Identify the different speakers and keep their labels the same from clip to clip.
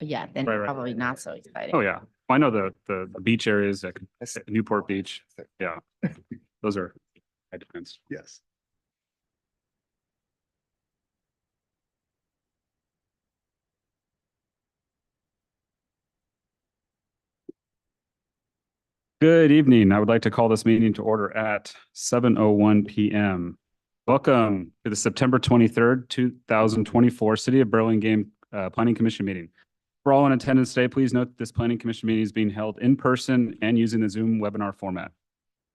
Speaker 1: yeah, then
Speaker 2: Right.
Speaker 1: probably not so exciting.
Speaker 2: Oh, yeah. I know the beach areas at Newport Beach. Yeah. Those are high defense.
Speaker 3: Yes.
Speaker 2: Good evening. I would like to call this meeting to order at 7:01 PM. Welcome to the September 23rd, 2024 City of Burlingame Planning Commission meeting. For all in attendance today, please note that this Planning Commission meeting is being held in person and using the Zoom webinar format.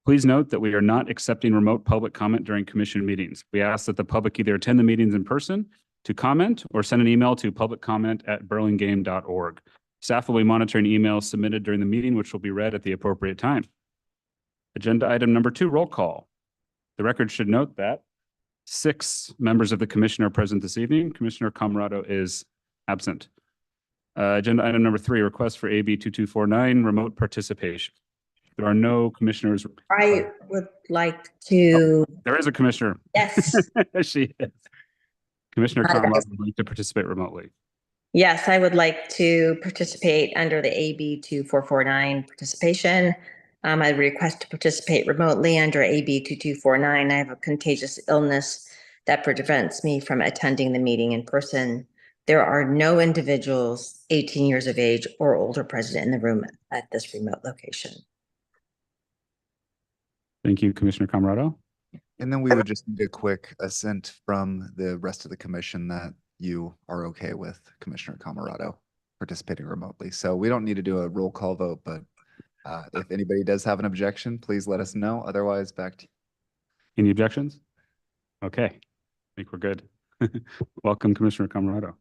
Speaker 2: Please note that we are not accepting remote public comment during commission meetings. We ask that the public either attend the meetings in person to comment or send an email to publiccomment@burlingame.org. Staff will be monitoring emails submitted during the meeting, which will be read at the appropriate time. Agenda item number 2, roll call. The record should note that 6 members of the commission are present this evening. Commissioner Camarado is absent. Agenda item number 3, request for AB 2249, remote participation. There are no commissioners.
Speaker 4: I would like to.
Speaker 2: There is a commissioner.
Speaker 4: Yes.
Speaker 2: She is. Commissioner Camarado would like to participate remotely.
Speaker 4: Yes, I would like to participate under the AB 2449 participation. I request to participate remotely under AB 2249. I have a contagious illness that prevents me from attending the meeting in person. There are no individuals 18 years of age or older present in the room at this remote location.
Speaker 2: Thank you, Commissioner Camarado.
Speaker 3: And then we would just need a quick assent from the rest of the commission that you are okay with Commissioner Camarado participating remotely. So we don't need to do a roll call vote, but if anybody does have an objection, please let us know. Otherwise, back to you.
Speaker 2: Any objections? Okay, I think we're good. Welcome, Commissioner Camarado.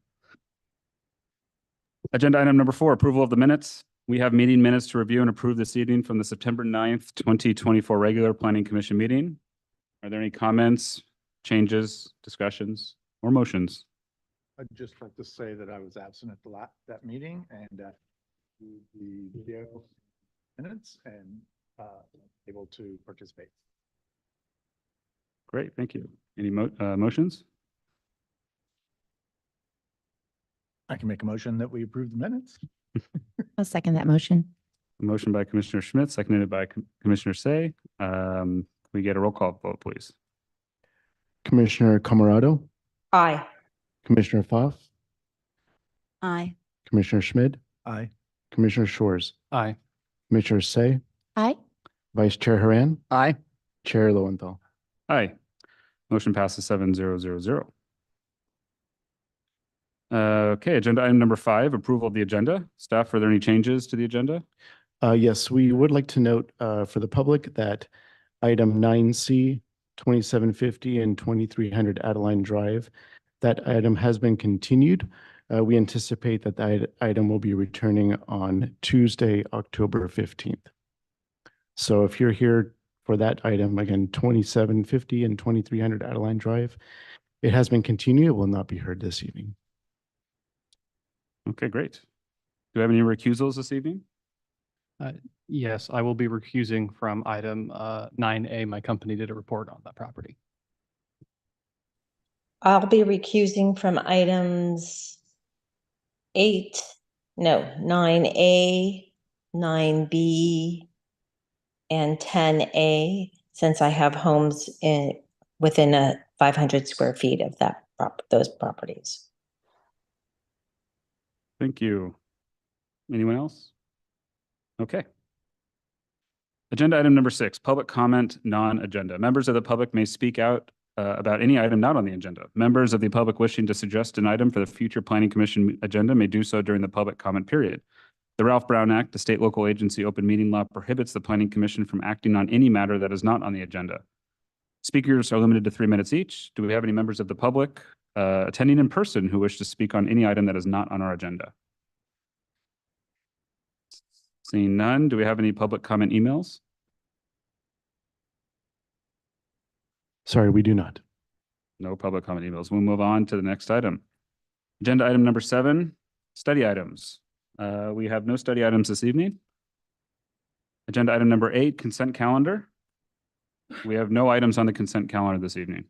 Speaker 2: Agenda item number 4, approval of the minutes. We have meeting minutes to review and approve this evening from the September 9th, 2024 regular Planning Commission meeting. Are there any comments, changes, discussions, or motions?
Speaker 5: I'd just like to say that I was absent at that meeting and the video minutes and able to participate.
Speaker 2: Great, thank you. Any motions?
Speaker 5: I can make a motion that we approve the minutes.
Speaker 1: I'll second that motion.
Speaker 2: A motion by Commissioner Schmidt, seconded by Commissioner Say. We get a roll call vote, please.
Speaker 6: Commissioner Camarado,
Speaker 4: Aye.
Speaker 6: Commissioner Pfaff,
Speaker 1: Aye.
Speaker 6: Commissioner Schmid,
Speaker 5: Aye.
Speaker 6: Commissioner Shores,
Speaker 2: Aye.
Speaker 6: Commissioner Say,
Speaker 1: Aye.
Speaker 6: Vice Chair Haran,
Speaker 2: Aye.
Speaker 6: Chair Lowenthal.
Speaker 2: Aye. Motion passes 7-0-0-0. Okay, agenda item number 5, approval of the agenda. Staff, are there any changes to the agenda?
Speaker 6: Yes, we would like to note for the public that item 9C, 2750 and 2300 Adeline Drive, that item has been continued. We anticipate that the item will be returning on Tuesday, October 15th. So if you're here for that item, again, 2750 and 2300 Adeline Drive, it has been continued. It will not be heard this evening.
Speaker 2: Okay, great. Do we have any recusals this evening?
Speaker 7: Yes, I will be recusing from item 9A. My company did a report on that property.
Speaker 4: I'll be recusing from items 9A, 9B, and 10A, since I have homes within 500 square feet of those properties.
Speaker 2: Thank you. Anyone else? Okay. Agenda item number 6, public comment, non-agenda. Members of the public may speak out about any item not on the agenda. Members of the public wishing to suggest an item for the future Planning Commission agenda may do so during the public comment period. The Ralph Brown Act, the state local agency open meeting law, prohibits the Planning Commission from acting on any matter that is not on the agenda. Speakers are limited to 3 minutes each. Do we have any members of the public attending in person who wish to speak on any item that is not on our agenda? Seeing none, do we have any public comment emails?
Speaker 6: Sorry, we do not.
Speaker 2: No public comment emails. We'll move on to the next item. Agenda item number 7, study items. We have no study items this evening. Agenda item number 8, consent calendar. We have no items on the consent calendar this evening.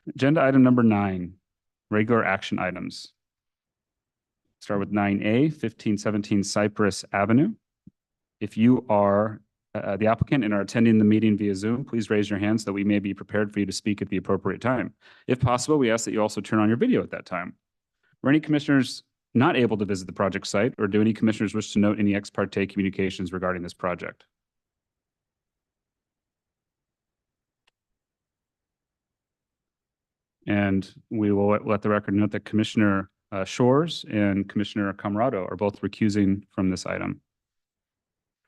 Speaker 2: Agenda item number 9, regular action items. Start with 9A, 1517 Cypress Avenue. If you are the applicant and are attending the meeting via Zoom, please raise your hand so that we may be prepared for you to speak at the appropriate time. If possible, we ask that you also turn on your video at that time. Were any commissioners not able to visit the project site, or do any commissioners wish to note any ex parte communications regarding this project? And we will let the record note that Commissioner Shores and Commissioner Camarado are both recusing from this item.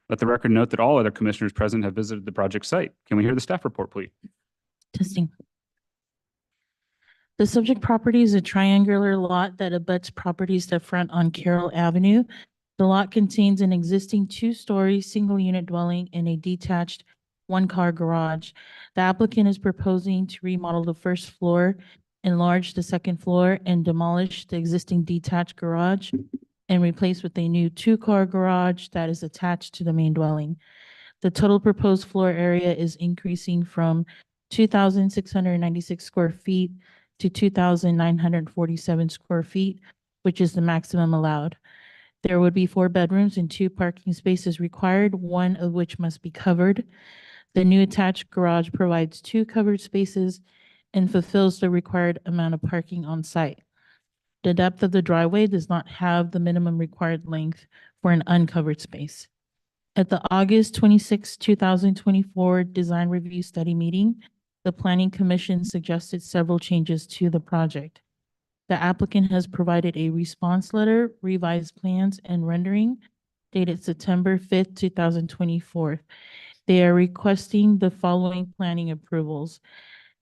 Speaker 2: Let the record note that all other commissioners present have visited the project site. Can we hear the staff report, please?
Speaker 8: Testing. The subject property is a triangular lot that abuts properties that front on Carroll Avenue. The lot contains an existing two-story, single-unit dwelling and a detached one-car garage. The applicant is proposing to remodel the first floor, enlarge the second floor, and demolish the existing detached garage and replace with a new two-car garage that is attached to the main dwelling. The total proposed floor area is increasing from 2,696 square feet to 2,947 square feet, which is the maximum allowed. There would be 4 bedrooms and 2 parking spaces required, one of which must be covered. The new attached garage provides 2 covered spaces and fulfills the required amount of parking on site. The depth of the driveway does not have the minimum required length for an uncovered space. At the August 26, 2024 Design Review Study meeting, the Planning Commission suggested several changes to the project. The applicant has provided a response letter, revised plans, and rendering dated September 5th, 2024. They are requesting the following planning approvals: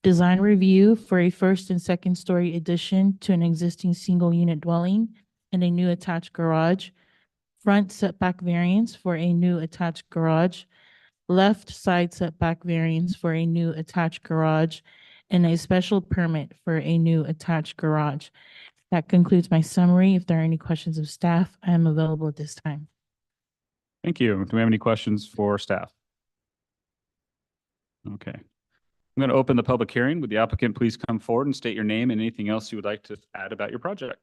Speaker 8: design review for a first and second story addition to an existing single unit dwelling and a new attached garage, front setback variance for a new attached garage, left side setback variance for a new attached garage, and a special permit for a new attached garage. That concludes my summary. If there are any questions of staff, I am available at this time.
Speaker 2: Thank you. Do we have any questions for staff? Okay. I'm going to open the public hearing. Would the applicant please come forward and state your name and anything else you would like to add about your project?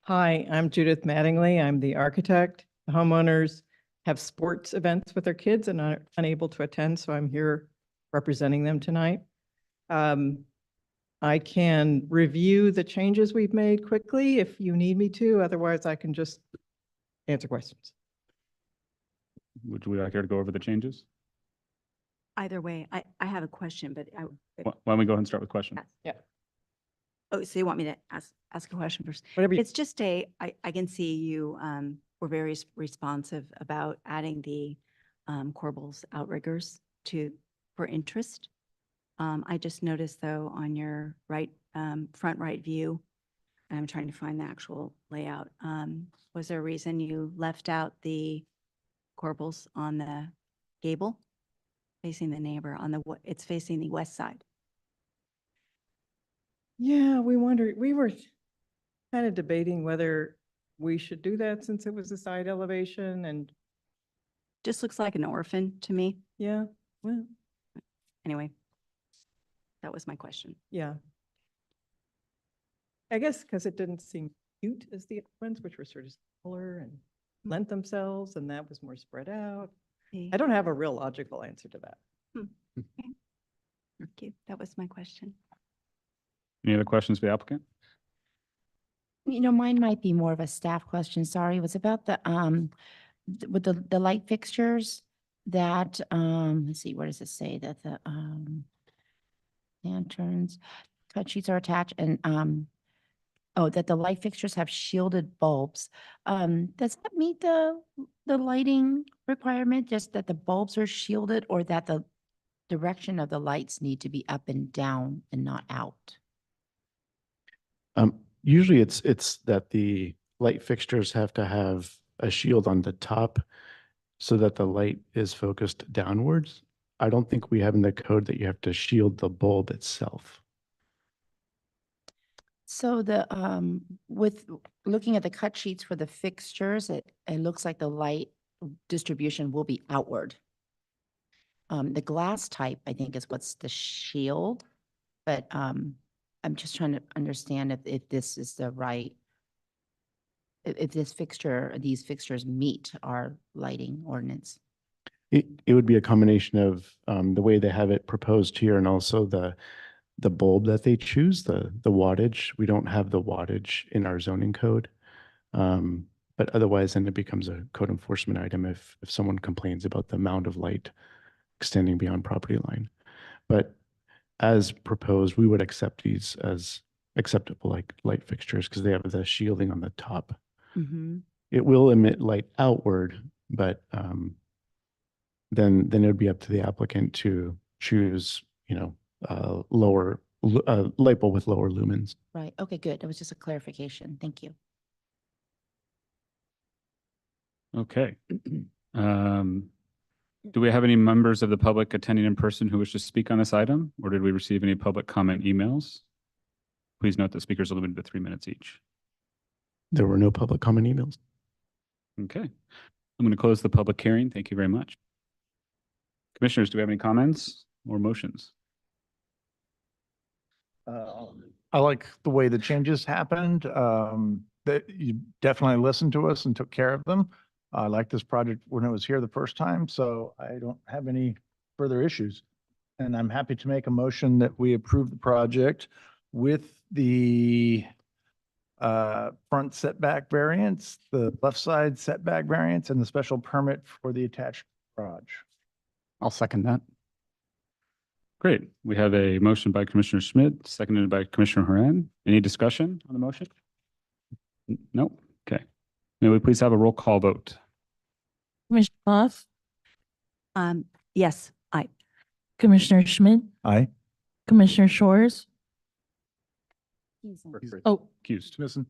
Speaker 9: Hi, I'm Judith Mattingly. I'm the architect. The homeowners have sports events with their kids and are unable to attend, so I'm here representing them tonight. I can review the changes we've made quickly if you need me to. Otherwise, I can just answer questions.
Speaker 2: Would you like her to go over the changes?
Speaker 1: Either way, I have a question, but
Speaker 2: Why don't we go ahead and start with questions?
Speaker 9: Yeah.
Speaker 1: oh, so you want me to ask a question first?
Speaker 9: Whatever you,
Speaker 1: It's just I can see you were very responsive about adding the Corbels outriggers for interest. I just noticed though on your front right view, and I'm trying to find the actual layout. Was there a reason you left out the Corbels on the gable facing the neighbor it's facing the west side?
Speaker 9: yeah, we were kind of debating whether we should do that since it was a side elevation and
Speaker 1: Just looks like an orphan to me.
Speaker 9: yeah, well,
Speaker 1: Anyway, that was my question.
Speaker 9: yeah. I guess because it didn't seem cute as the other ones, which were sort of smaller and lent themselves, and that was more spread out. I don't have a real logical answer to that.
Speaker 1: Thank you. That was my question.
Speaker 2: Any other questions for the applicant?
Speaker 1: Mine might be more of a staff question. Sorry. It was about with the light fixtures that, let's see, where does it say that the, lanterns, cut sheets are attached and, that the light fixtures have shielded bulbs. Does that meet the lighting requirement, just that the bulbs are shielded, or that the direction of the lights need to be up and down and not out?
Speaker 6: Usually it's that the light fixtures have to have a shield on the top so that the light is focused downwards. I don't think we have in the code that you have to shield the bulb itself.
Speaker 1: So with looking at the cut sheets for the fixtures, it looks like the light distribution will be outward. The glass type, I think, is what's the shield, but I'm just trying to understand if this is the right
Speaker 10: if this fixture, these fixtures meet our lighting ordinance?
Speaker 6: It would be a combination of the way they have it proposed here and also the bulb that they choose, the wattage. We don't have the wattage in our zoning code. But otherwise, then it becomes a code enforcement item if someone complains about the amount of light extending beyond property line. But as proposed, we would accept these as acceptable like light fixtures because they have the shielding on the top.
Speaker 1: Mm-hmm.
Speaker 6: It will emit light outward, but then it would be up to the applicant to choose, lower light bulb with lower lumens.
Speaker 10: Right, okay, good. That was just a clarification. Thank you.
Speaker 2: Okay. Do we have any members of the public attending in person who wish to speak on this item, or did we receive any public comment emails? Please note that speakers are limited to 3 minutes each.
Speaker 6: There were no public comment emails.
Speaker 2: Okay. I'm going to close the public hearing. Thank you very much. Commissioners, do we have any comments or motions?
Speaker 5: I like the way the changes happened, that you definitely listened to us and took care of them. I like this project when it was here the first time, so I don't have any further issues. And I'm happy to make a motion that we approve the project with the front setback variance, the left side setback variance, and the special permit for the attached garage.
Speaker 7: I'll second that.
Speaker 2: Great. We have a motion by Commissioner Schmidt, seconded by Commissioner Haran. Any discussion on the motion? No? Okay. May we please have a roll call vote?
Speaker 8: Commissioner Goff,
Speaker 1: Yes, I.
Speaker 8: Commissioner Schmidt,
Speaker 5: Aye.
Speaker 8: Commissioner Shores. Oh,
Speaker 2: Accused.
Speaker 5: Missing.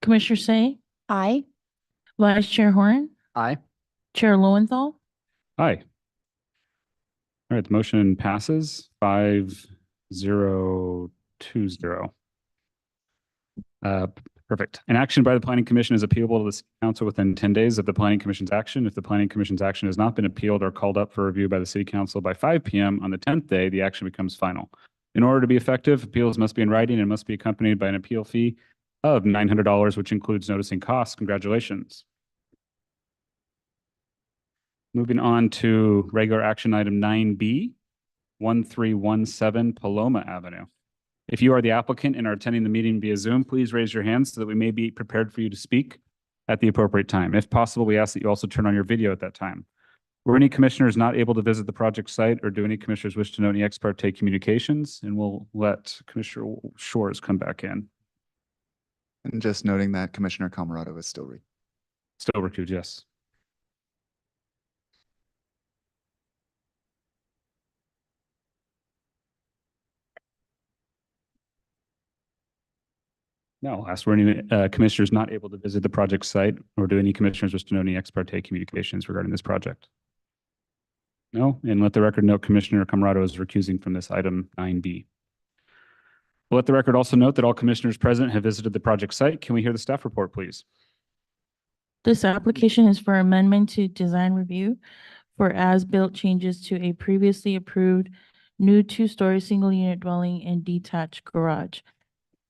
Speaker 8: Commissioner Say,
Speaker 10: Aye.
Speaker 8: Vice Chair Horn,
Speaker 7: Aye.
Speaker 8: Chair Lowenthal.
Speaker 2: Aye. All right, the motion passes 5-0-2-0. Perfect. An action by the Planning Commission is appealable to the City Council within 10 days of the Planning Commission's action. If the Planning Commission's action has not been appealed or called up for review by the City Council by 5 p.m. on the 10th day, the action becomes final. In order to be effective, appeals must be in writing and must be accompanied by an appeal fee of $900, which includes noticing costs. Congratulations. Moving on to regular action item 9B, 1317 Paloma Avenue. If you are the applicant and are attending the meeting via Zoom, please raise your hand so that we may be prepared for you to speak at the appropriate time. If possible, we ask that you also turn on your video at that time. Were any commissioners not able to visit the project site, or do any commissioners wish to know any ex parte communications? And we'll let Commissioner Shores come back in.
Speaker 3: And just noting that Commissioner Camarado is still
Speaker 2: Still recused, yes. No, I'll ask, were any commissioners not able to visit the project site, or do any commissioners wish to know any ex parte communications regarding this project? No, and let the record note Commissioner Camarado is recusing from this item 9B. Let the record also note that all commissioners present have visited the project site. Can we hear the staff report, please?
Speaker 8: This application is for amendment to design review for as-built changes to a previously approved new two-story single-unit dwelling and detached garage.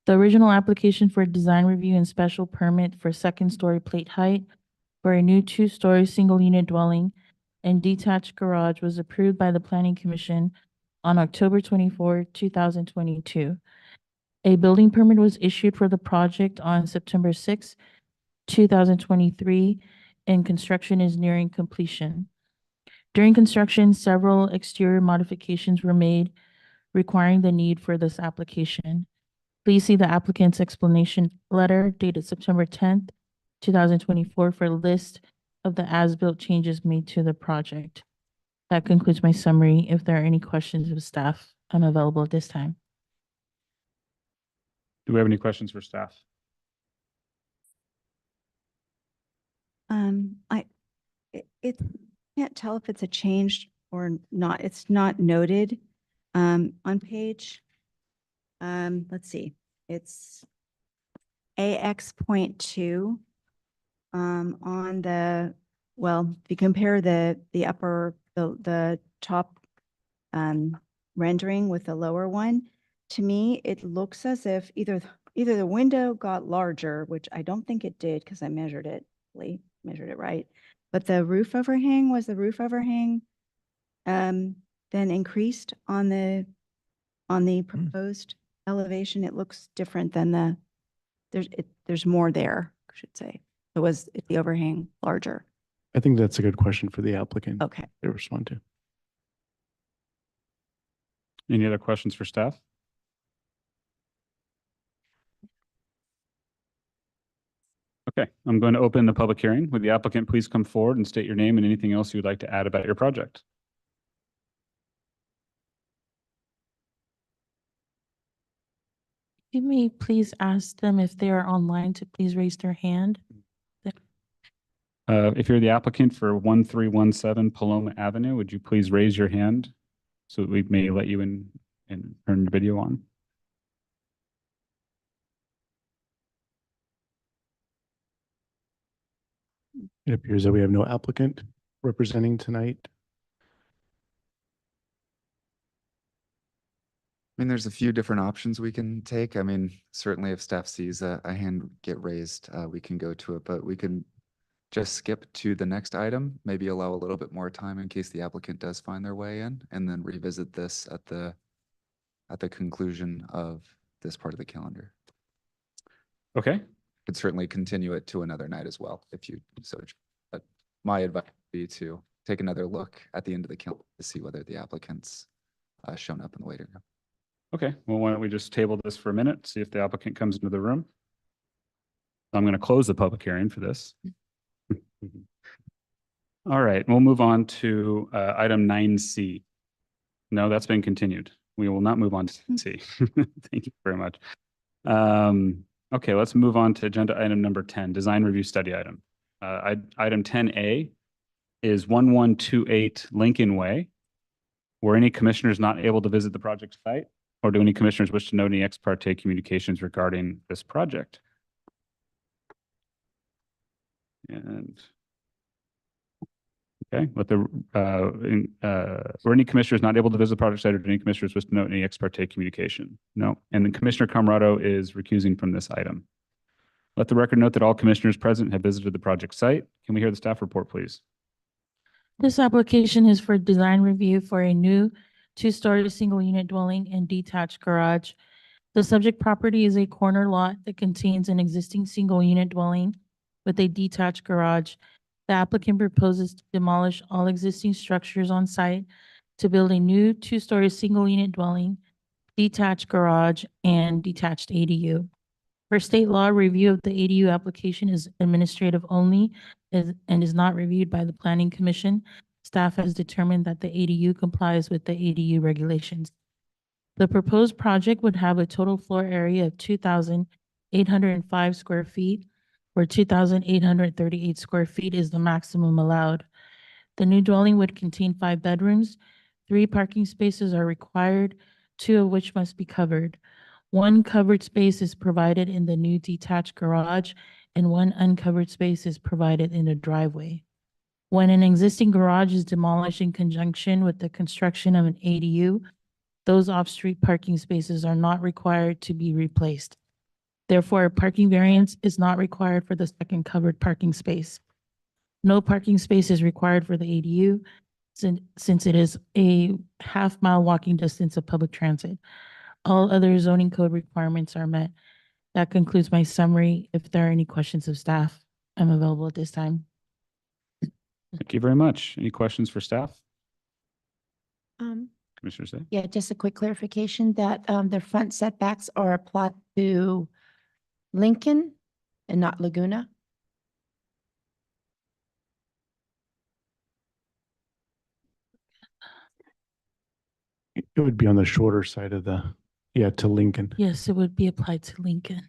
Speaker 8: The original application for design review and special permit for second-story plate height for a new two-story single-unit dwelling and detached garage was approved by the Planning Commission on October 24, 2022. A building permit was issued for the project on September 6, 2023, and construction is nearing completion. During construction, several exterior modifications were made requiring the need for this application. Please see the applicant's explanation letter dated September 10th, 2024 for a list of the as-built changes made to the project. That concludes my summary. If there are any questions of staff, I'm available at this time.
Speaker 2: Do we have any questions for staff?
Speaker 1: It can't tell if it's a change or not. It's not noted on page. Let's see, it's AX.2 on the, well, if you compare the top rendering with the lower one, to me, it looks as if either either the window got larger, which I don't think it did because I measured it right. But the roof overhang, was the roof overhang then increased on the proposed elevation? It looks different than there's more there, I should say. So was the overhang larger?
Speaker 6: I think that's a good question for the applicant
Speaker 1: Okay.
Speaker 6: to respond to.
Speaker 2: Any other questions for staff? Okay, I'm going to open the public hearing. Would the applicant please come forward and state your name and anything else you would like to add about your project?
Speaker 8: You may please ask them if they are online to please raise their hand.
Speaker 2: If you're the applicant for 1317 Paloma Avenue, would you please raise your hand so that we may let you in and turn the video on?
Speaker 6: It appears that we have no applicant representing tonight.
Speaker 3: I mean, there's a few different options we can take. I mean, certainly if staff sees a hand get raised, we can go to it, but we can just skip to the next item, maybe allow a little bit more time in case the applicant does find their way in, and then revisit this at the conclusion of this part of the calendar.
Speaker 2: Okay,
Speaker 3: Could certainly continue it to another night as well, if you so. But my advice would be to take another look at the end of the calendar to see whether the applicant's shown up in the waiting room.
Speaker 2: okay. Well, why don't we just table this for a minute, see if the applicant comes into the room. I'm going to close the public hearing for this. All right, we'll move on to item 9C. No, that's been continued. We will not move on to C. Thank you very much. Okay, let's move on to agenda item number 10, design review study item. Item 10A is 1128 Lincoln Way. Were any commissioners not able to visit the project site, or do any commissioners wish to know any ex parte communications regarding this project? And okay, were any commissioners not able to visit the project site, or do any commissioners wish to know any ex parte communication? No. And then Commissioner Camarado is recusing from this item. Let the record note that all commissioners present have visited the project site. Can we hear the staff report, please?
Speaker 8: This application is for design review for a new two-story single-unit dwelling and detached garage. The subject property is a corner lot that contains an existing single-unit dwelling with a detached garage. The applicant proposes to demolish all existing structures on site to build a new two-story single-unit dwelling, detached garage, and detached ADU. For state law, review of the ADU application is administrative only and is not reviewed by the Planning Commission. Staff has determined that the ADU complies with the ADU regulations. The proposed project would have a total floor area of 2,805 square feet, where 2,838 square feet is the maximum allowed. The new dwelling would contain 5 bedrooms. 3 parking spaces are required, 2 of which must be covered. 1 covered space is provided in the new detached garage, and 1 uncovered space is provided in the driveway. When an existing garage is demolished in conjunction with the construction of an ADU, those off-street parking spaces are not required to be replaced. Therefore, a parking variance is not required for the second covered parking space. No parking space is required for the ADU since it is a half-mile walking distance of public transit. All other zoning code requirements are met. That concludes my summary. If there are any questions of staff, I'm available at this time.
Speaker 2: Thank you very much. Any questions for staff? Commissioner Say?
Speaker 10: Yeah, just a quick clarification that the front setbacks are applied to Lincoln and not Laguna.
Speaker 6: It would be on the shorter side of the, to Lincoln.
Speaker 8: Yes, it would be applied to Lincoln.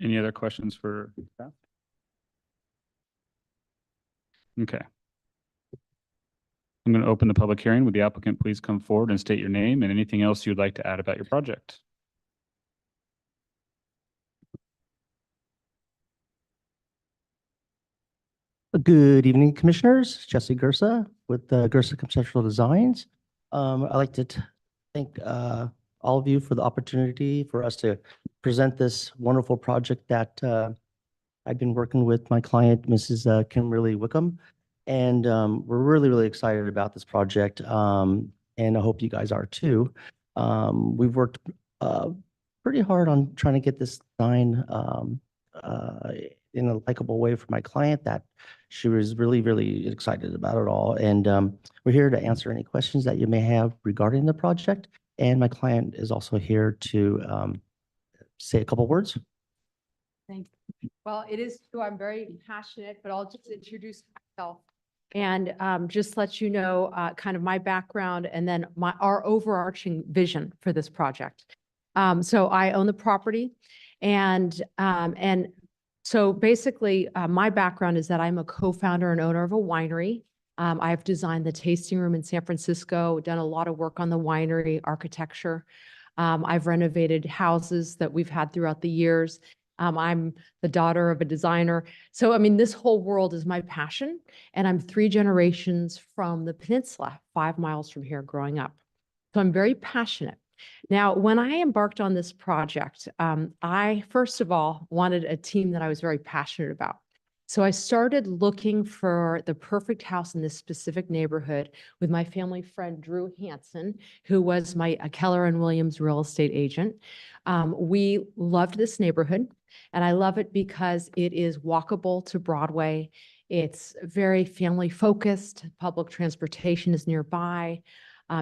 Speaker 2: Any other questions for staff? Okay. I'm going to open the public hearing. Would the applicant please come forward and state your name and anything else you'd like to add about your project?
Speaker 11: Good evening, Commissioners. Jesse Gersa with Gersa Conceptual Designs. I'd like to thank all of you for the opportunity for us to present this wonderful project that I've been working with my client, Mrs. Kimberly Wickham. And we're really, really excited about this project. And I hope you guys are too. We've worked pretty hard on trying to get this design in a likable way for my client that she was really, really excited about it all. And we're here to answer any questions that you may have regarding the project. And my client is also here to say a couple words.
Speaker 12: Thank you. Well, it is true. I'm very passionate, but I'll just introduce myself and just let you know kind of my background and then our overarching vision for this project. So I own the property and so basically my background is that I'm a co-founder and owner of a winery. I've designed the tasting room in San Francisco, done a lot of work on the winery architecture. I've renovated houses that we've had throughout the years. I'm the daughter of a designer. So, I mean, this whole world is my passion, and I'm 3 generations from the peninsula, 5 miles from here growing up. So I'm very passionate. Now, when I embarked on this project, I first of all wanted a team that I was very passionate about. So I started looking for the perfect house in this specific neighborhood with my family friend, Drew Hansen, who was my Keller and Williams real estate agent. We loved this neighborhood, and I love it because it is walkable to Broadway. It's very family focused. Public transportation is nearby.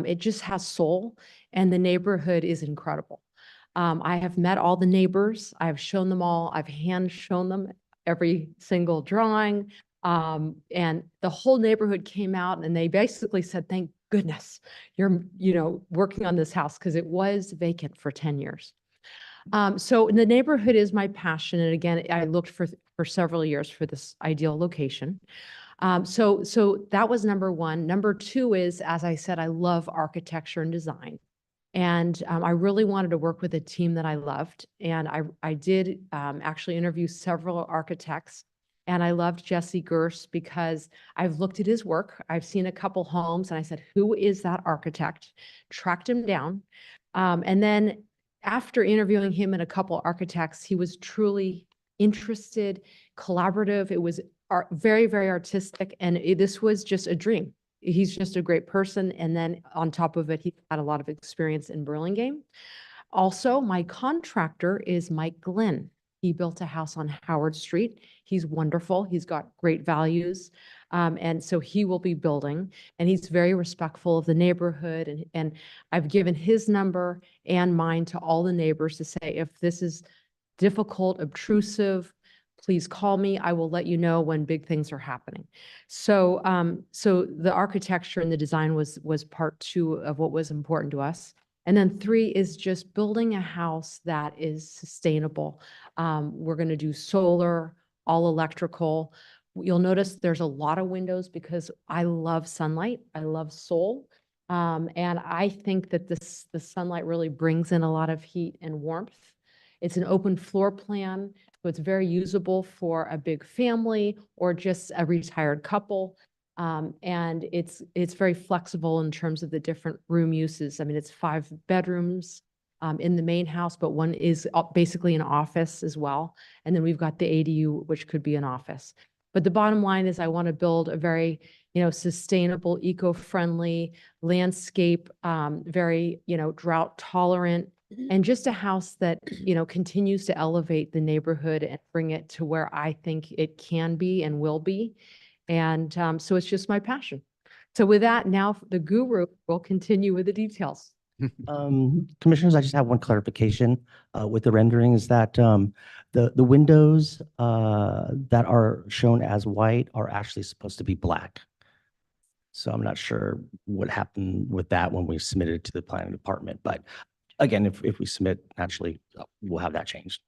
Speaker 12: It just has soul, and the neighborhood is incredible. I have met all the neighbors. I've shown them all. I've hand shown them every single drawing. And the whole neighborhood came out and they basically said, thank goodness you're, working on this house, because it was vacant for 10 years. So the neighborhood is my passion. And again, I looked for several years for this ideal location. So that was number one. Number two is, as I said, I love architecture and design. And I really wanted to work with a team that I loved. And I did actually interview several architects. And I loved Jesse Gersa because I've looked at his work. I've seen a couple homes and I said, who is that architect? Tracked him down. And then after interviewing him and a couple architects, he was truly interested, collaborative. It was very, very artistic. And this was just a dream. He's just a great person. And then on top of it, he had a lot of experience in Burlingame. Also, my contractor is Mike Glenn. He built a house on Howard Street. He's wonderful. He's got great values. And so he will be building, and he's very respectful of the neighborhood. And I've given his number and mine to all the neighbors to say, if this is difficult, obtrusive, please call me. I will let you know when big things are happening. So, so the architecture and the design was part 2 of what was important to us. And then 3 is just building a house that is sustainable. We're going to do solar, all electrical. You'll notice there's a lot of windows because I love sunlight. I love soul. And I think that the sunlight really brings in a lot of heat and warmth. It's an open floor plan, so it's very usable for a big family or just a retired couple. And it's very flexible in terms of the different room uses. I mean, it's 5 bedrooms in the main house, but one is basically an office as well. And then we've got the ADU, which could be an office. But the bottom line is I want to build a very, sustainable, eco-friendly landscape, very, drought tolerant, and just a house that, continues to elevate the neighborhood and bring it to where I think it can be and will be. And so it's just my passion. So with that, now the guru will continue with the details.
Speaker 11: Commissioners, I just have one clarification with the rendering is that the windows that are shown as white are actually supposed to be black. So I'm not sure what happened with that when we submitted to the planning department. But again, if we submit, naturally, we'll have that changed.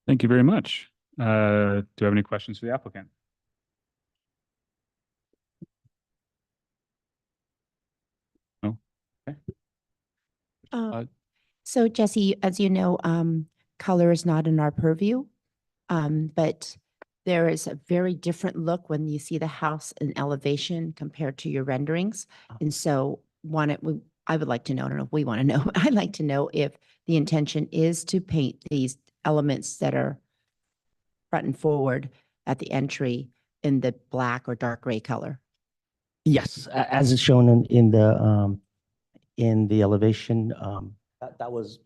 Speaker 2: Thank you very much. Do you have any questions for the applicant? No? Okay.
Speaker 10: So Jesse, as you know, color is not in our purview. But there is a very different look when you see the house in elevation compared to your renderings. And so I would like to know, I don't know if we want to know, I'd like to know if the intention is to paint these elements that are front and forward at the entry in the black or dark gray color.
Speaker 11: Yes, as is shown in the elevation, that was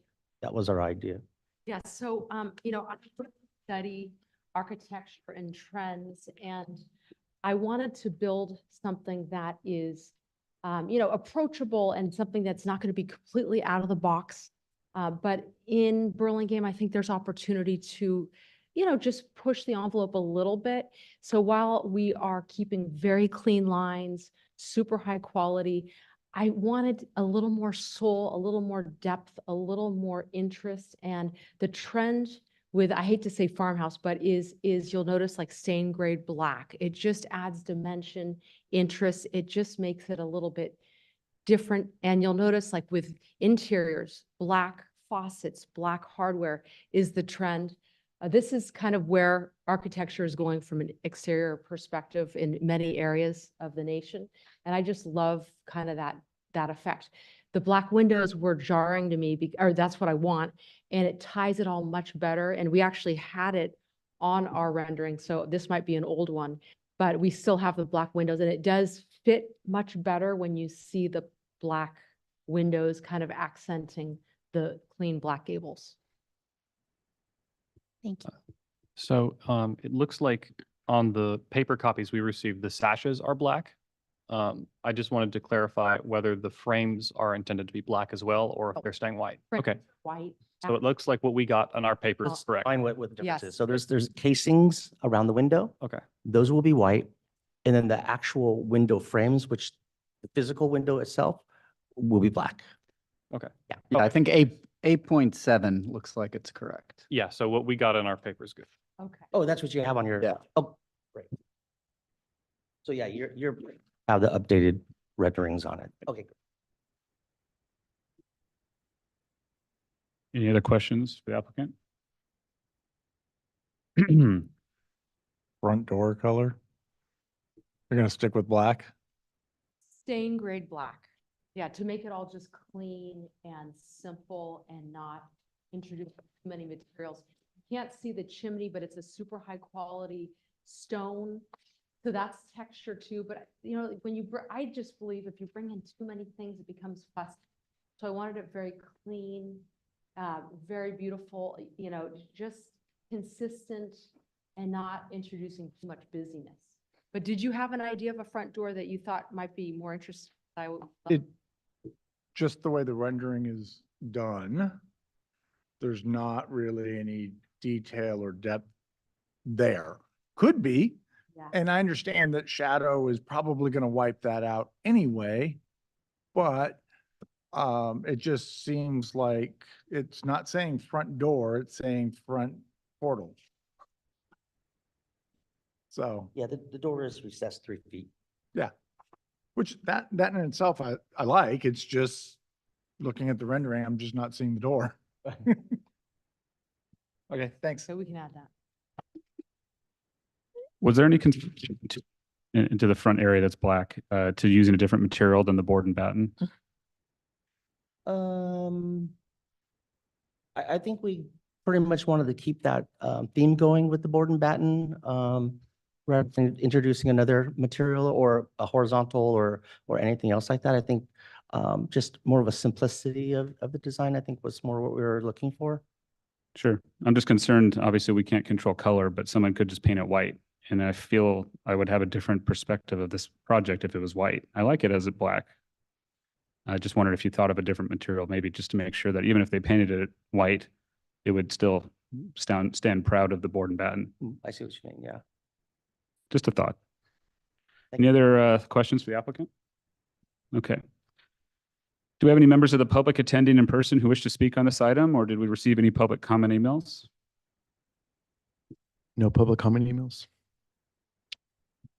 Speaker 11: our idea.
Speaker 12: Yeah, so, I study architecture and trends, and I wanted to build something that is, approachable and something that's not going to be completely out of the box. But in Burlingame, I think there's opportunity to, just push the envelope a little bit. So while we are keeping very clean lines, super high quality, I wanted a little more soul, a little more depth, a little more interest. And the trend with, I hate to say farmhouse, but is you'll notice like stained grade black. It just adds dimension, interest. It just makes it a little bit different. And you'll notice like with interiors, black faucets, black hardware is the trend. This is kind of where architecture is going from an exterior perspective in many areas of the nation. And I just love kind of that effect. The black windows were jarring to me, or that's what I want. And it ties it all much better. And we actually had it on our rendering. So this might be an old one, but we still have the black windows, and it does fit much better when you see the black windows kind of accenting the clean black gables.
Speaker 10: Thank you.
Speaker 7: So it looks like on the paper copies we received, the sashes are black. I just wanted to clarify whether the frames are intended to be black as well, or if they're staying white. Okay,
Speaker 12: White.
Speaker 7: so it looks like what we got on our paper is correct.
Speaker 11: Fine with the
Speaker 12: Yes.
Speaker 11: differences. So there's casings around the window.
Speaker 7: Okay,
Speaker 11: Those will be white. And then the actual window frames, which the physical window itself will be black.
Speaker 7: okay.
Speaker 13: Yeah, I think 8.7 looks like it's correct.
Speaker 7: Yeah, so what we got on our paper is good.
Speaker 12: Okay.
Speaker 11: Oh, that's what you have on your.
Speaker 13: Yeah.
Speaker 11: Oh, great. So yeah, you're have the updated renderings on it. Okay.
Speaker 2: Any other questions for the applicant?
Speaker 5: Front door color. They're gonna stick with black.
Speaker 12: Stained grade black. Yeah, to make it all just clean and simple and not introduce too many materials. You can't see the chimney, but it's a super high quality stone. So that's texture too. But when I just believe if you bring in too many things, it becomes fussy. So I wanted it very clean, very beautiful, just consistent and not introducing too much busyness. But did you have an idea of a front door that you thought might be more interesting?
Speaker 5: Just the way the rendering is done, there's not really any detail or depth there. Could be.
Speaker 12: Yeah.
Speaker 5: And I understand that shadow is probably going to wipe that out anyway, but it just seems like it's not saying front door, it's saying front portal. So,
Speaker 11: Yeah, the door is recessed 3 feet.
Speaker 5: yeah, which that in itself I like. It's just looking at the rendering, I'm just not seeing the door. Okay, thanks.
Speaker 12: So we can add that.
Speaker 2: Was there any consideration into the front area that's black, to using a different material than the board and batten?
Speaker 11: I think we pretty much wanted to keep that theme going with the board and batten, rather than introducing another material or a horizontal or anything else like that. I think just more of a simplicity of the design, I think was more what we were looking for.
Speaker 2: Sure. I'm just concerned, obviously, we can't control color, but someone could just paint it white. And I feel I would have a different perspective of this project if it was white. I like it as it black. I just wondered if you thought of a different material, maybe just to make sure that even if they painted it white, it would still stand proud of the board and batten.
Speaker 11: I see what you mean, yeah.
Speaker 2: Just a thought.
Speaker 11: Thank
Speaker 2: Any
Speaker 11: you.
Speaker 2: other questions for the applicant? Okay. Do we have any members of the public attending in person who wish to speak on this item, or did we receive any public comment emails?
Speaker 6: No public comment emails.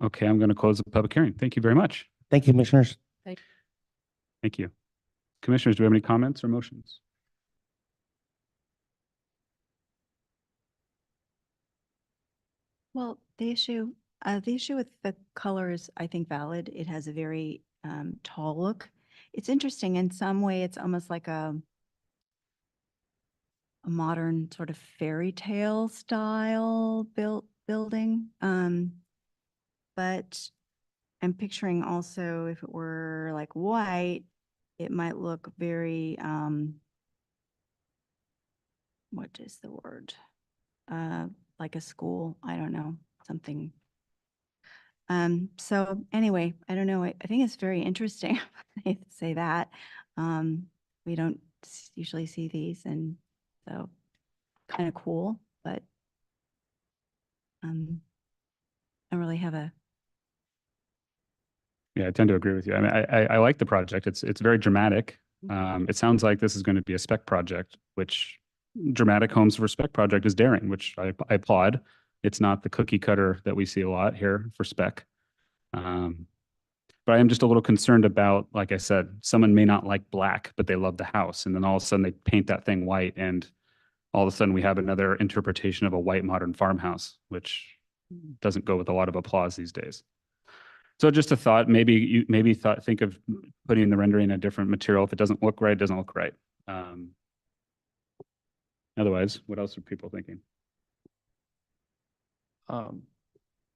Speaker 2: Okay, I'm going to close the public hearing. Thank you very much.
Speaker 11: Thank you, commissioners.
Speaker 2: Thank you. Commissioners, do we have any comments or motions?
Speaker 1: Well, the issue with the color is, I think, valid. It has a very tall look. It's interesting in some way. It's almost like a modern sort of fairy tale style building. But I'm picturing also if it were like white, it might look very what is the word? Like a school. I don't know, something. So anyway, I don't know. I think it's very interesting. I hate to say that. We don't usually see these, and so kind of cool, but I don't really have a.
Speaker 2: Yeah, I tend to agree with you. I mean, I like the project. It's very dramatic. It sounds like this is going to be a spec project, which dramatic homes for spec project is daring, which I applaud. It's not the cookie cutter that we see a lot here for spec. But I am just a little concerned about, like I said, someone may not like black, but they love the house. And then all of a sudden they paint that thing white, and all of a sudden we have another interpretation of a white modern farmhouse, which doesn't go with a lot of applause these days. So just a thought, think of putting the rendering in a different material. If it doesn't look right, it doesn't look right. Otherwise, what else are people thinking?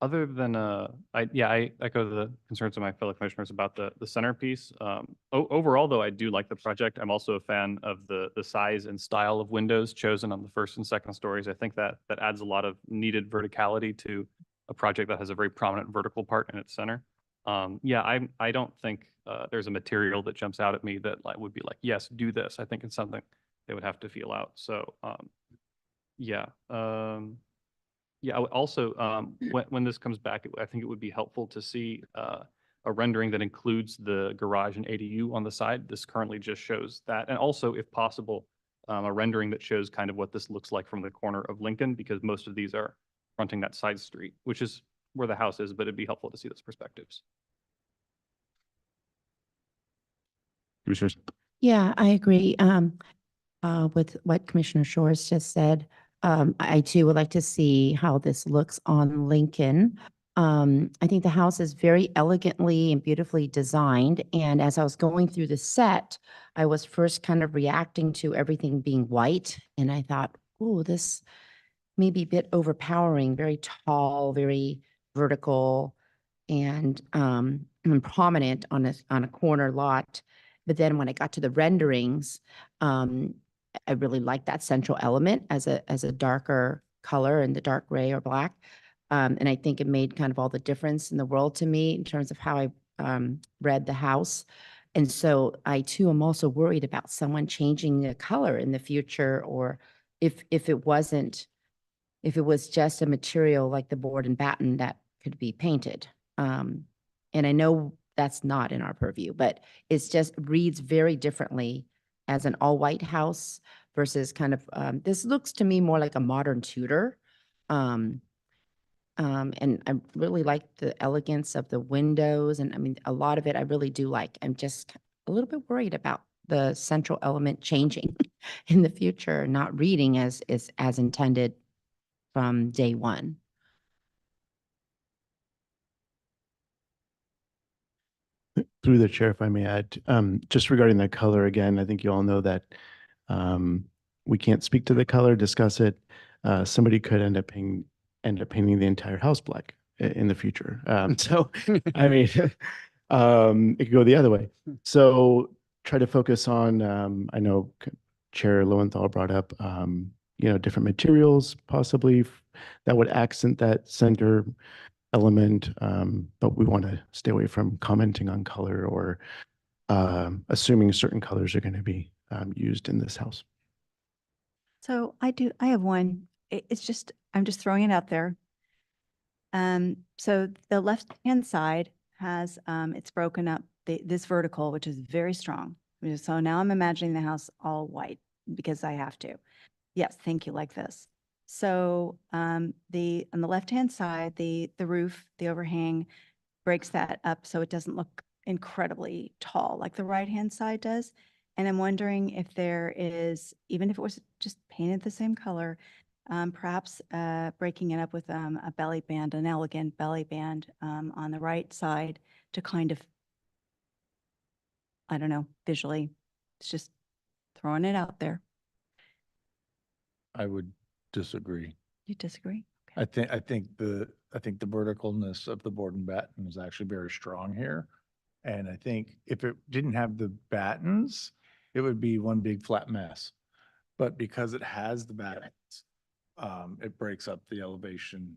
Speaker 7: Other than, I echo the concerns of my fellow commissioners about the centerpiece. Overall, though, I do like the project. I'm also a fan of the size and style of windows chosen on the first and second stories. I think that adds a lot of needed verticality to a project that has a very prominent vertical part in its center. I don't think there's a material that jumps out at me that would be like, yes, do this. I think it's something they would have to feel out. So, also, when this comes back, I think it would be helpful to see a rendering that includes the garage and ADU on the side. This currently just shows that. And also, if possible, a rendering that shows kind of what this looks like from the corner of Lincoln, because most of these are fronting that side street, which is where the house is, but it'd be helpful to see those perspectives.
Speaker 2: Commissioners?
Speaker 10: Yeah, I agree with what Commissioner Shores just said. I too would like to see how this looks on Lincoln. I think the house is very elegantly and beautifully designed. And as I was going through the set, I was first kind of reacting to everything being white. And I thought, oh, this may be a bit overpowering, very tall, very vertical, and prominent on a corner lot. But then when I got to the renderings, I really like that central element as a darker color in the dark gray or black. And I think it made kind of all the difference in the world to me in terms of how I read the house. And so I too am also worried about someone changing the color in the future, or if it was just a material like the board and batten that could be painted. And I know that's not in our purview, but it's just reads very differently as an all-white house versus kind of, this looks to me more like a modern Tudor. And I really like the elegance of the windows. And I mean, a lot of it I really do like. I'm just a little bit worried about the central element changing in the future, not reading as intended from day one.
Speaker 6: Through the chair, if I may add, just regarding the color again, I think you all know that we can't speak to the color, discuss it. Somebody could end up painting the entire house black in the future. So, I mean, it could go the other way. So try to focus on, I know Chair Lowenthal brought up, different materials possibly that would accent that center element, but we want to stay away from commenting on color or assuming certain colors are going to be used in this house.
Speaker 1: So I have one. I'm just throwing it out there. So the left-hand side has, it's broken up, this vertical, which is very strong. So now I'm imagining the house all white because I have to. Yes, thank you, like this. So on the left-hand side, the roof, the overhang breaks that up so it doesn't look incredibly tall like the right-hand side does. And I'm wondering if there is, even if it was just painted the same color, Perhaps breaking it up with a belly band, an elegant belly band on the right side to kind of, I don't know, visually, it's just throwing it out there.
Speaker 5: I would disagree.
Speaker 1: You disagree?
Speaker 5: I think the verticalness of the board and batten is actually very strong here. And I think if it didn't have the battens, it would be one big flat mess. But because it has the battens, it breaks up the elevation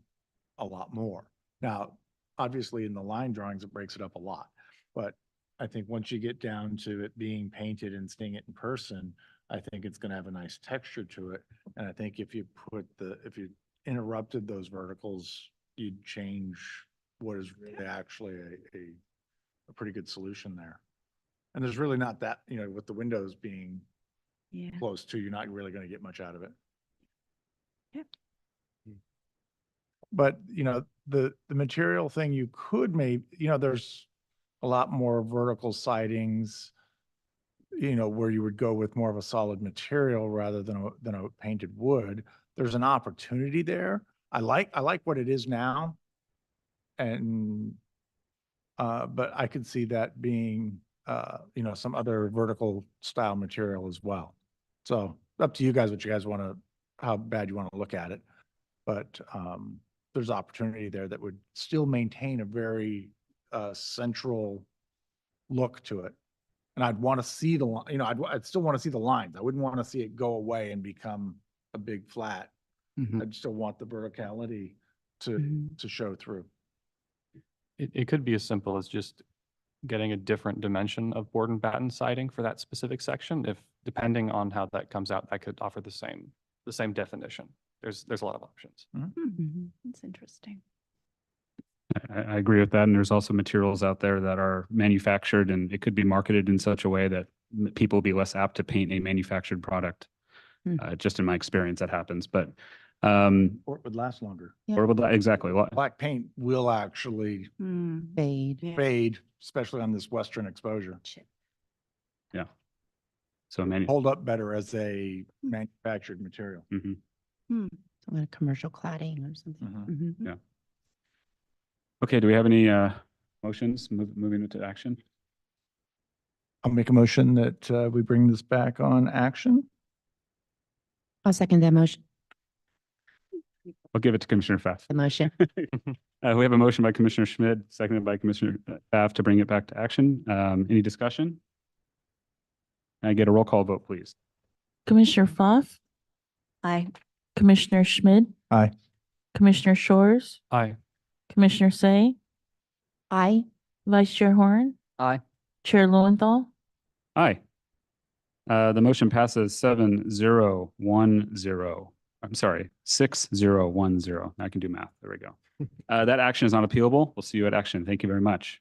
Speaker 5: a lot more. Now, obviously in the line drawings, it breaks it up a lot. But I think once you get down to it being painted and seeing it in person, I think it's going to have a nice texture to it. And I think if you interrupted those verticals, you'd change what is really actually a pretty good solution there. And there's really not that, with the windows being
Speaker 1: Yeah.
Speaker 5: close to, you're not really going to get much out of it.
Speaker 1: Yep.
Speaker 5: But, the material thing you could there's a lot more vertical sidings, where you would go with more of a solid material rather than a painted wood. There's an opportunity there. I like what it is now. And, but I could see that being, some other vertical style material as well. So up to you guys, how bad you want to look at it. But, there's opportunity there that would still maintain a very, central look to it. And I'd want to see I'd still want to see the lines. I wouldn't want to see it go away and become a big flat. I'd still want the verticality to show through.
Speaker 7: It could be as simple as just getting a different dimension of board and batten siding for that specific section. If, depending on how that comes out, that could offer the same definition. There's a lot of options.
Speaker 1: That's interesting.
Speaker 2: I agree with that. And there's also materials out there that are manufactured and it could be marketed in such a way that people will be less apt to paint a manufactured product. Just in my experience, that happens. But
Speaker 5: Or it would last longer.
Speaker 2: or would exactly what?
Speaker 5: Black paint will actually
Speaker 10: Fade.
Speaker 5: fade, especially on this western exposure.
Speaker 2: Yeah. So
Speaker 5: Hold up better as a manufactured material.
Speaker 10: Some kind of commercial cladding or something.
Speaker 2: Yeah. Okay, do we have any motions moving into action?
Speaker 5: I'll make a motion that we bring this back on action.
Speaker 10: I'll second that motion.
Speaker 2: I'll give it to Commissioner Pfaff.
Speaker 10: The motion.
Speaker 2: We have a motion by Commissioner Schmidt, seconded by Commissioner Pfaff to bring it back to action. Any discussion? Can I get a roll call vote, please?
Speaker 8: Commissioner Pfaff,
Speaker 1: Aye.
Speaker 8: Commissioner Schmidt,
Speaker 5: Aye.
Speaker 8: Commissioner Shores,
Speaker 7: Aye.
Speaker 8: Commissioner Say,
Speaker 10: Aye.
Speaker 8: Vice Chair Horn,
Speaker 13: Aye. Chair
Speaker 8: Lowenthal.
Speaker 2: Aye. The motion passes 7-0-1-0. I'm sorry, 6-0-1-0. I can do math. There we go. That action is not appealable. We'll see you at action. Thank you very much.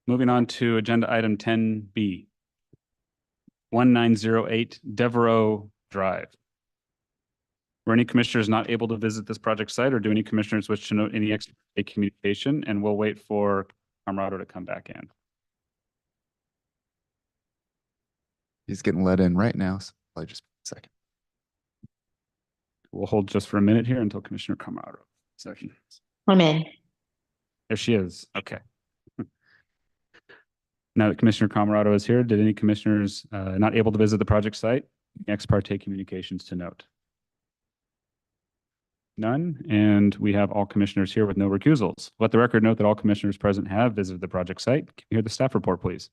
Speaker 2: Moving on to agenda item 10B. 1908 Devereaux Drive. Were any commissioners not able to visit this project site, or do any commissioners wish to note any extra communication? And we'll wait for Camarado to come back in.
Speaker 3: He's getting let in right now, so I'll just a second.
Speaker 2: We'll hold just for a minute here until Commissioner Camarado. Second.
Speaker 4: I'm in.
Speaker 2: There she is. Okay. Now that Commissioner Camarado is here, did any commissioners not able to visit the project site? Ex parte communications to note? None, and we have all commissioners here with no recusals. Let the record note that all commissioners present have visited the project site. Can you hear the staff report, please?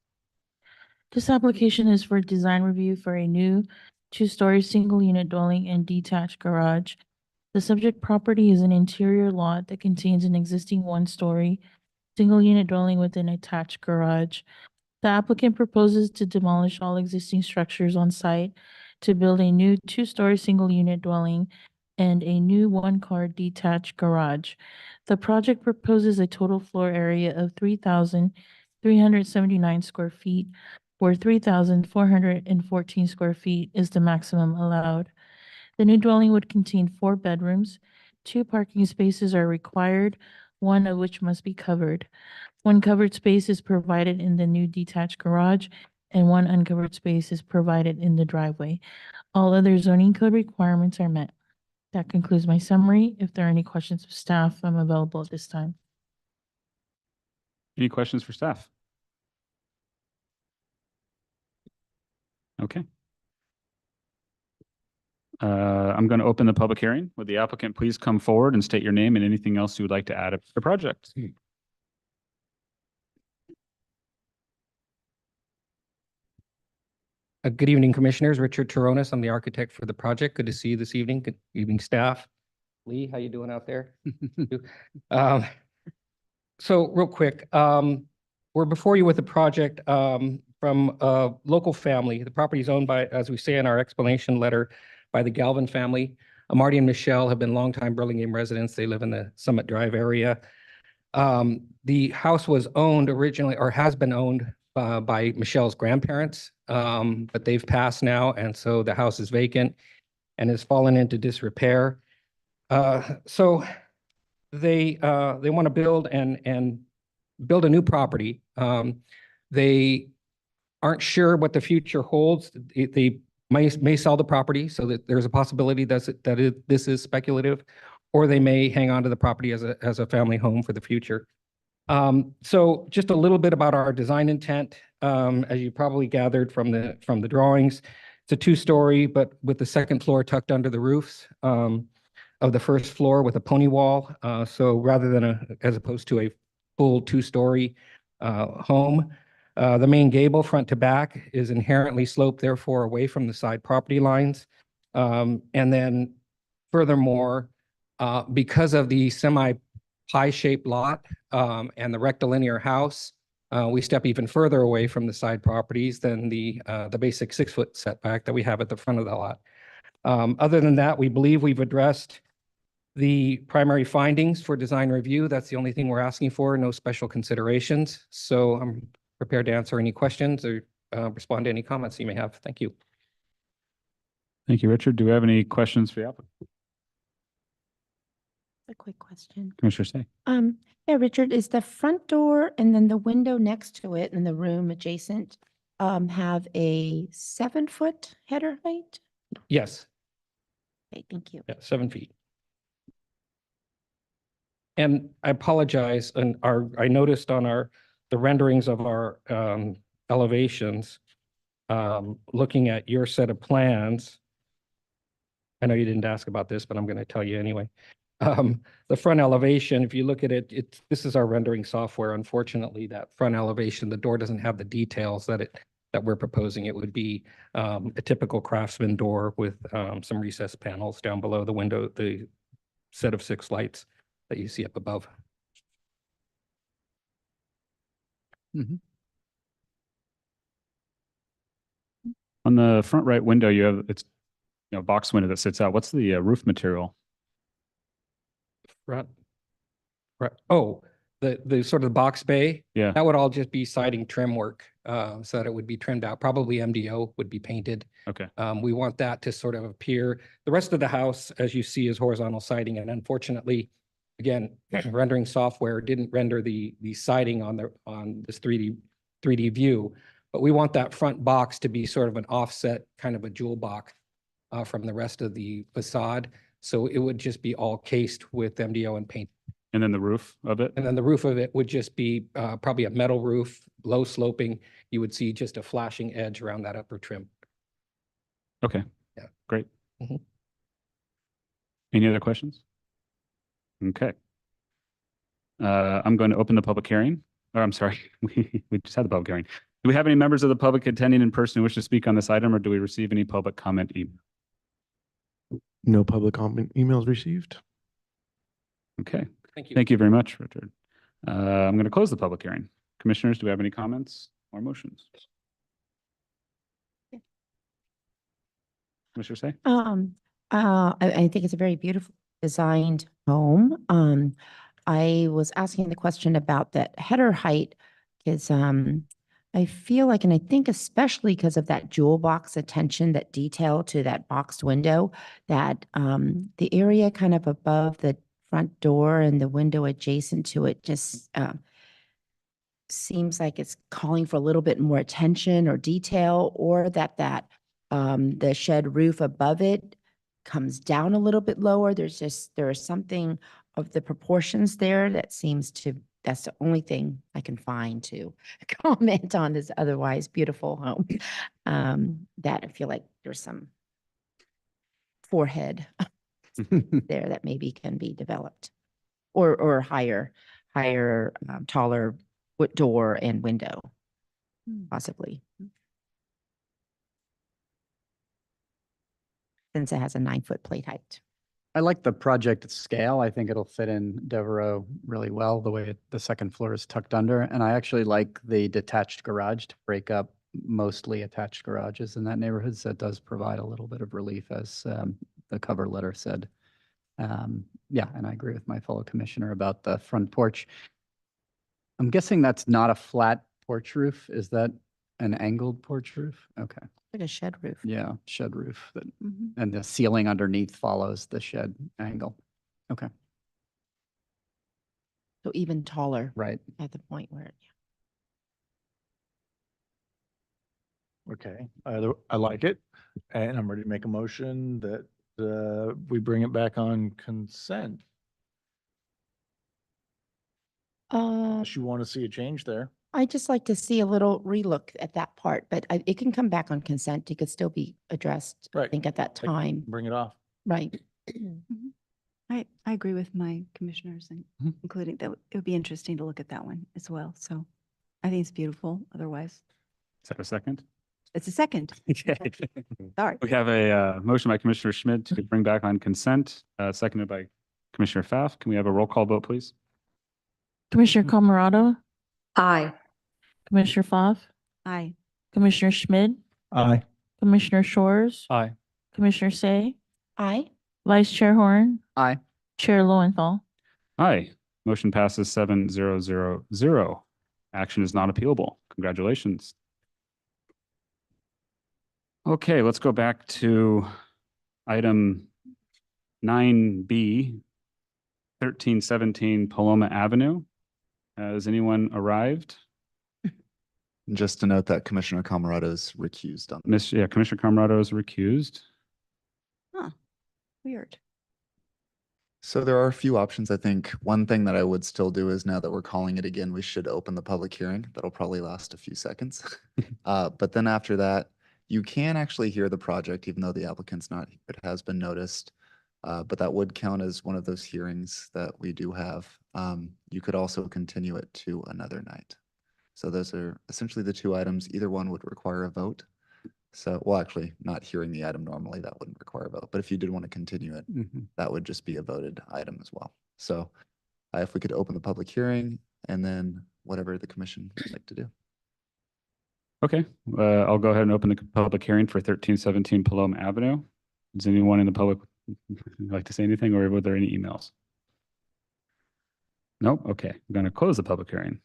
Speaker 8: This application is for design review for a new two-story single-unit dwelling and detached garage. The subject property is an interior lot that contains an existing one-story single-unit dwelling with an attached garage. The applicant proposes to demolish all existing structures on site to build a new two-story single-unit dwelling and a new one-car detached garage. The project proposes a total floor area of 3,379 square feet, where 3,414 square feet is the maximum allowed. The new dwelling would contain 4 bedrooms. 2 parking spaces are required, one of which must be covered. 1 covered space is provided in the new detached garage, and 1 uncovered space is provided in the driveway. All other zoning code requirements are met. That concludes my summary. If there are any questions of staff, I'm available at this time.
Speaker 2: Any questions for staff? Okay. I'm going to open the public hearing. Would the applicant please come forward and state your name and anything else you would like to add to the project?
Speaker 14: Good evening, Commissioners. Richard Taronis. I'm the architect for the project. Good to see you this evening. Good evening, staff. Lee, how you doing out there? So real quick, we're before you with a project from a local family. The property is owned by, as we say in our explanation letter, by the Galvin family. Marty and Michelle have been longtime Burlingame residents. They live in the Summit Drive area. The house was owned originally, or has been owned by Michelle's grandparents, but they've passed now, and so the house is vacant and has fallen into disrepair. So they want to build and build a new property. They aren't sure what the future holds. They may sell the property, so that there's a possibility that this is speculative, or they may hang on to the property as a family home for the future. So just a little bit about our design intent. As you probably gathered from the drawings, it's a 2-story, but with the second floor tucked under the roofs of the first floor with a pony wall. So rather than as opposed to a full 2-story home, the main gable front to back is inherently sloped, therefore away from the side property lines. And then furthermore, because of the pie-shaped lot and the rectilinear house, we step even further away from the side properties than the basic 6-foot setback that we have at the front of the lot. Other than that, we believe we've addressed the primary findings for design review. That's the only thing we're asking for, no special considerations. So I'm prepared to answer any questions or respond to any comments you may have. Thank you.
Speaker 2: Thank you, Richard. Do we have any questions for the applicant?
Speaker 10: A quick question.
Speaker 2: Commissioner Say.
Speaker 10: Yeah, Richard, is the front door and then the window next to it and the room adjacent have a 7-foot header height?
Speaker 14: Yes.
Speaker 10: Okay, thank you.
Speaker 14: Yeah, 7 feet. And I apologize, and I noticed on the renderings of our elevations, looking at your set of plans, I know you didn't ask about this, but I'm going to tell you anyway. The front elevation, if you look at it, this is our rendering software. Unfortunately, that front elevation, the door doesn't have the details that we're proposing. It would be a typical Craftsman door with some recessed panels down below the window, the set of 6 lights that you see up above.
Speaker 2: On the front right window, you have box window that sits out. What's the roof material?
Speaker 14: Right. Oh, the sort of box bay.
Speaker 2: Yeah.
Speaker 14: That would all just be siding trim work, so that it would be trimmed out. Probably MDO would be painted.
Speaker 2: Okay.
Speaker 14: We want that to sort of appear. The rest of the house, as you see, is horizontal siding, and unfortunately, again, rendering software didn't render the siding on this 3D view, but we want that front box to be sort of an offset, kind of a jewel box from the rest of the facade. So it would just be all cased with MDO and paint.
Speaker 2: And then the roof of it?
Speaker 14: And then the roof of it would just be probably a metal roof, low sloping. You would see just a flashing edge around that upper trim.
Speaker 2: Okay.
Speaker 14: Yeah.
Speaker 2: Great.
Speaker 14: Mhm.
Speaker 2: Any other questions? Okay. I'm going to open the public hearing. Or I'm sorry, we just had the public hearing. Do we have any members of the public attending in person who wish to speak on this item, or do we receive any public comment email?
Speaker 6: No public comment emails received.
Speaker 2: Okay.
Speaker 14: Thank you.
Speaker 2: Thank you very much, Richard. I'm going to close the public hearing. Commissioners, do we have any comments or motions? Commissioner Say?
Speaker 10: I think it's a very beautiful designed home. I was asking the question about that header height because I feel like, and I think especially because of that jewel box attention, that detail to that boxed window, that the area kind of above the front door and the window adjacent to it just seems like it's calling for a little bit more attention or detail, or that the shed roof above it comes down a little bit lower. There is something of the proportions there that seems to, that's the only thing I can find to comment on this otherwise beautiful home. That I feel like there's some forehead there that maybe can be developed, or higher, taller wood door and window, possibly. Since it has a 9-foot plate height.
Speaker 13: I like the project scale. I think it'll fit in Devereaux really well, the way the second floor is tucked under. And I actually like the detached garage to break up mostly attached garages in that neighborhood. So it does provide a little bit of relief, as the cover letter said. Yeah, and I agree with my fellow commissioner about the front porch. I'm guessing that's not a flat porch roof. Is that an angled porch roof? Okay.
Speaker 10: Like a shed roof.
Speaker 13: Yeah, shed roof that,
Speaker 10: Mhm.
Speaker 13: and the ceiling underneath follows the shed angle. Okay,
Speaker 10: So even taller
Speaker 13: right.
Speaker 10: at the point where,
Speaker 5: Okay, I like it. And I'm ready to make a motion that we bring it back on consent. Unless you want to see a change there.
Speaker 10: I just like to see a little relook at that part, but it can come back on consent. It could still be addressed, I
Speaker 5: Right.
Speaker 10: think, at that time.
Speaker 5: Bring it off.
Speaker 10: Right.
Speaker 1: Mhm. I agree with my commissioners, and
Speaker 2: Mhm.
Speaker 1: including that, it would be interesting to look at that one as well. So I think it's beautiful otherwise.
Speaker 2: Is that a second?
Speaker 1: It's a second.
Speaker 2: Okay.
Speaker 1: Sorry.
Speaker 2: We have a motion by Commissioner Schmidt to bring back on consent, seconded by Commissioner Pfaff. Can we have a roll call vote, please?
Speaker 8: Commissioner Camerado,
Speaker 4: Aye.
Speaker 8: Commissioner Pfaff,
Speaker 1: Aye.
Speaker 8: Commissioner Schmidt,
Speaker 5: Aye.
Speaker 8: Commissioner Shores,
Speaker 7: Aye.
Speaker 8: Commissioner Say,
Speaker 10: Aye.
Speaker 8: Vice Chair Horn,
Speaker 13: Aye.
Speaker 8: Chair Lowenthal.
Speaker 2: Aye. Motion passes 7-0-0-0. Action is not appealable. Congratulations. Okay, let's go back to item 9B, 1317 Paloma Avenue. Has anyone arrived?
Speaker 3: Just to note that Commissioner Camerado is recused on.
Speaker 2: Commissioner Camerado is recused.
Speaker 1: Huh. Weird.
Speaker 3: So there are a few options. I think one thing that I would still do is, now that we're calling it again, we should open the public hearing. That'll probably last a few seconds. But then after that, you can actually hear the project, even though the applicant's not, it has been noticed. But that would count as one of those hearings that we do have. You could also continue it to another night. So those are essentially the two items. Either one would require a vote. So, well, actually, not hearing the item normally, that wouldn't require a vote. But if you did want to continue it, that would just be a voted item as well. So if we could open the public hearing, and then whatever the commission would like to do.
Speaker 2: Okay, I'll go ahead and open the public hearing for 1317 Paloma Avenue. Does anyone in the public like to say anything, or were there any emails? Nope. Okay, I'm going to close the public hearing.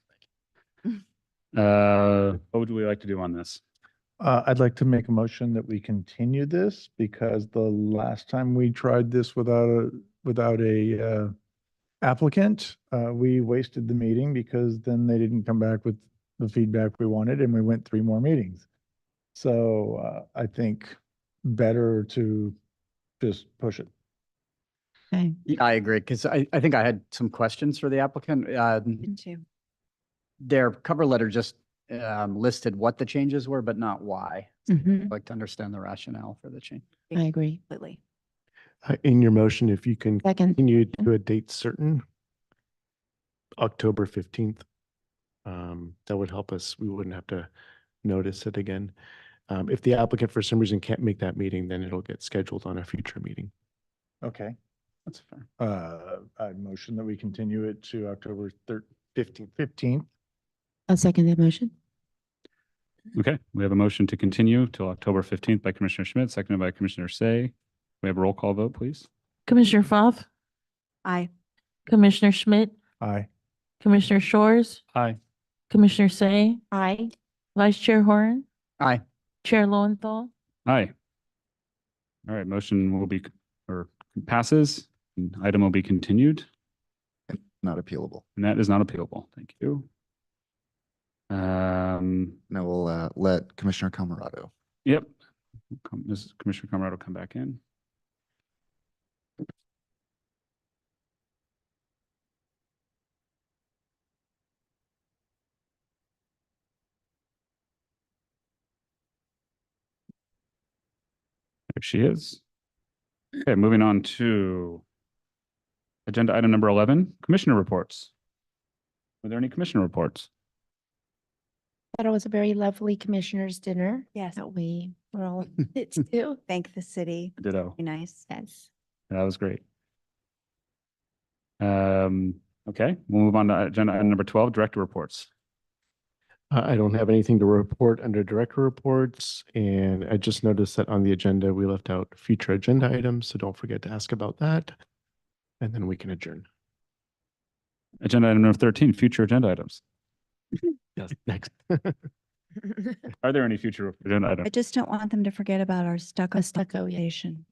Speaker 2: What would we like to do on this?
Speaker 5: I'd like to make a motion that we continue this, because the last time we tried this without a applicant, we wasted the meeting, because then they didn't come back with the feedback we wanted, and we went 3 more meetings. So I think better to just push it.
Speaker 10: Okay.
Speaker 13: I agree, because I think I had some questions for the applicant.
Speaker 1: Me too.
Speaker 13: Their cover letter just listed what the changes were, but not why.
Speaker 10: Mhm.
Speaker 13: I'd like to understand the rationale for the change.
Speaker 10: I agree.
Speaker 1: Completely.
Speaker 6: In your motion, if you can
Speaker 10: Second.
Speaker 6: continue to a date certain, October 15th, that would help us. We wouldn't have to notice it again. If the applicant for some reason can't make that meeting, then it'll get scheduled on a future meeting.
Speaker 5: Okay.
Speaker 2: That's fair.
Speaker 5: I motion that we continue it to October 15th.
Speaker 10: I'll second that motion.
Speaker 2: Okay, we have a motion to continue till October 15th by Commissioner Schmidt, seconded by Commissioner Say. We have a roll call vote, please.
Speaker 8: Commissioner Pfaff,
Speaker 1: Aye.
Speaker 8: Commissioner Schmidt,
Speaker 5: Aye.
Speaker 8: Commissioner Shores,
Speaker 7: Aye.
Speaker 8: Commissioner Say,
Speaker 10: Aye.
Speaker 8: Vice Chair Horn,
Speaker 13: Aye.
Speaker 8: Chair Lowenthal.
Speaker 2: Aye. All right, motion will be, or passes. Item will be continued,
Speaker 3: And not appealable.
Speaker 2: and that is not appealable. Thank you.
Speaker 3: And I will let Commissioner Camerado.
Speaker 2: Yep. Commissioner Camerado come back in. There she is. Okay, moving on to agenda item number 11, commissioner reports. Are there any commissioner reports?
Speaker 10: Thought it was a very lovely commissioners dinner.
Speaker 1: Yes.
Speaker 10: That we were all invited to.
Speaker 1: Thank the city.
Speaker 2: Ditto.
Speaker 1: Very nice.
Speaker 10: Yes.
Speaker 2: That was great. Okay, we'll move on to agenda item number 12, director reports.
Speaker 6: I don't have anything to report under director reports, and I just noticed that on the agenda, we left out future agenda items, so don't forget to ask about that. And then we can adjourn.
Speaker 2: Agenda item number 13, future agenda items.
Speaker 6: Yes, next.
Speaker 2: Are there any future agenda
Speaker 1: I
Speaker 2: items?
Speaker 1: just don't want them to forget about our stucco
Speaker 10: stucco, yeah.
Speaker 1: station.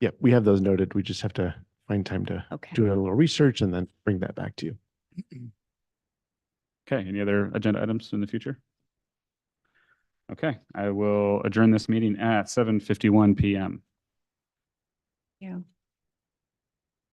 Speaker 6: Yeah, we have those noted. We just have to find time to
Speaker 1: Okay.
Speaker 6: do a little research and then bring that back to you.
Speaker 2: Okay, any other agenda items in the future? Okay, I will adjourn this meeting at 7:51 PM.